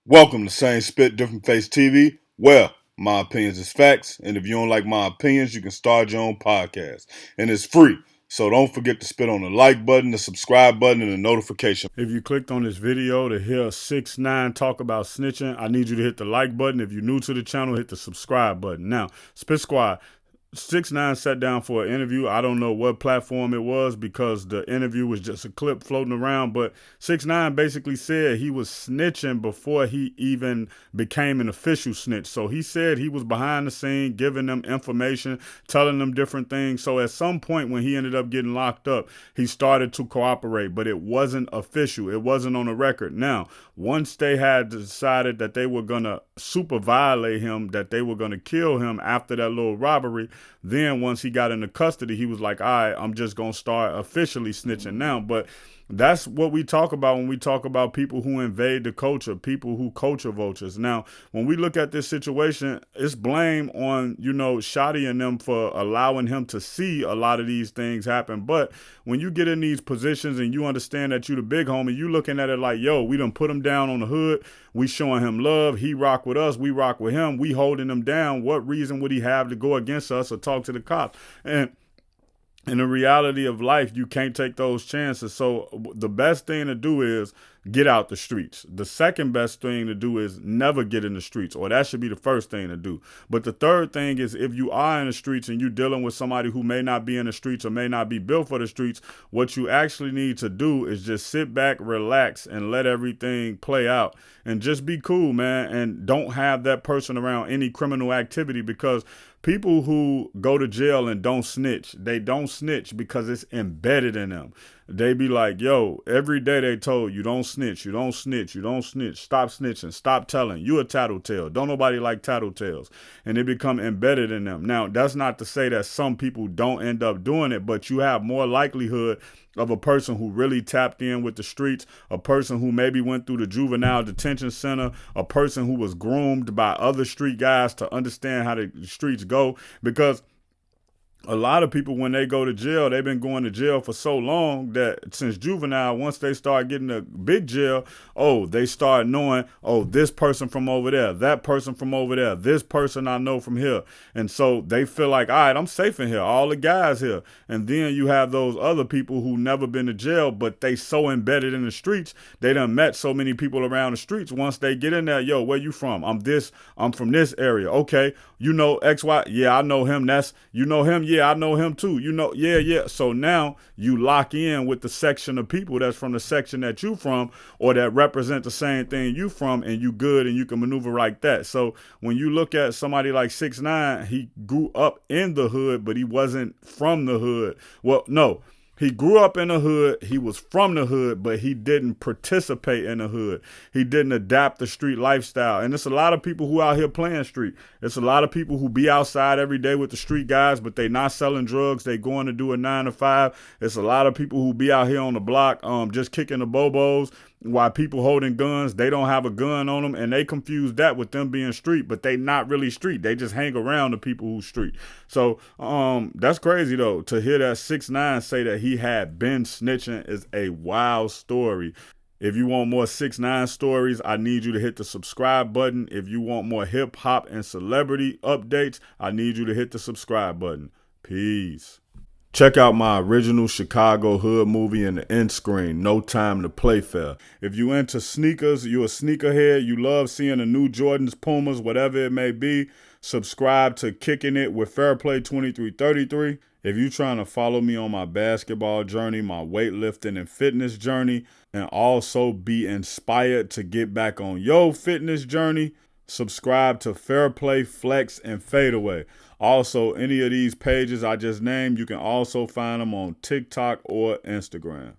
Welcome to Same Spit, Different Face TV. Well, my opinions is facts, and if you don't like my opinions, you can start your own podcast. And it's free. So don't forget to spit on the like button, the subscribe button, and the notification. If you clicked on this video to hear 6 9 talk about snitching, I need you to hit the like button. If you're new to the channel, hit the subscribe button. Now, Spit Squad, 6ix9ine sat down for an interview. I don't know what platform it was because the interview was just a clip floating around. But 6ix9ine basically said he was snitching before he even became an official snitch. So he said he was behind the scene, giving them information, telling them different things. So at some point when he ended up getting locked up, he started to cooperate, but it wasn't official. It wasn't on the record. Now, once they had decided that they were going to super violate him, that they were going to kill him after that little robbery, then once he got into custody, he was like, all right, I'm just going to start officially snitching now. But that's what we talk about when we talk about people who invade the culture, people who culture vultures. Now, when we look at this situation, it's blame on, Shotty and them for allowing him to see a lot of these things happen. But when you get in these positions and you understand that you the big homie, you looking at it like, yo, we done put him down on the hood. We showing him love. He rock with us. We rock with him. We holding him down. What reason would he have to go against us or talk to the cops? And in the reality of life, you can't take those chances. So the best thing to do is get out the streets. The second best thing to do is never get in the streets, or that should be the first thing to do. But the third thing is, if you are in the streets and you're dealing with somebody who may not be in the streets or may not be built for the streets, what you actually need to do is just sit back, relax, and let everything play out. And just be cool, man. And don't have that person around any criminal activity, because people who go to jail and don't snitch, they don't snitch because it's embedded in them. They be like, yo, every day they told you don't snitch, you don't snitch, you don't snitch, stop snitching, stop telling. You a tattletale. Don't nobody like tattletales. And they become embedded in them. Now, that's not to say that some people don't end up doing it, but you have more likelihood of a person who really tapped in with the streets, a person who maybe went through the juvenile detention center, a person who was groomed by other street guys to understand how the streets go. Because a lot of people, when they go to jail, they've been going to jail for so long that since juvenile, once they start getting a big jail, they start knowing, this person from over there, that person from over there, this person I know from here. And so they feel like, all right, I'm safe in here, all the guys here. And then you have those other people who never been to jail, but they so embedded in the streets, they done met so many people around the streets. Once they get in there, yo, where you from? I'm from this area. Okay, you know XY? Yeah, I know him. You know him? Yeah, I know him too. Yeah. So now you lock in with the section of people that's from the section that you from, or that represent the same thing you from, and you good and you can maneuver like that. So when you look at somebody like 6ix9ine, he grew up in the hood, but he wasn't from the hood. Well, no. He grew up in the hood. He was from the hood, but he didn't participate in the hood. He didn't adapt the street lifestyle. And it's a lot of people who out here playing street. It's a lot of people who be outside every day with the street guys, but they not selling drugs. They going to do a 9 to 5. It's a lot of people who be out here on the block, just kicking the bobos, while people holding guns, they don't have a gun on them, and they confuse that with them being street, but they not really street. They just hang around the people who street. So that's crazy though. To hear that 6ix9ine say that he had been snitching is a wild story. If you want more 6ix9ine stories, I need you to hit the subscribe button. If you want more hip hop and celebrity updates, I need you to hit the subscribe button. Peace. Check out my original Chicago hood movie in the end screen, No Time to Play Fair. If you into sneakers, you a sneakerhead, you love seeing the new Jordans, Pumas, whatever it may be, subscribe to Kicking It with Fairplay 2333. If you trying to follow me on my basketball journey, my weightlifting and fitness journey, and also be inspired to get back on your fitness journey, subscribe to Fairplay, Flex, and Fadeaway. Also, any of these pages I just named, you can also find them on TikTok or Instagram.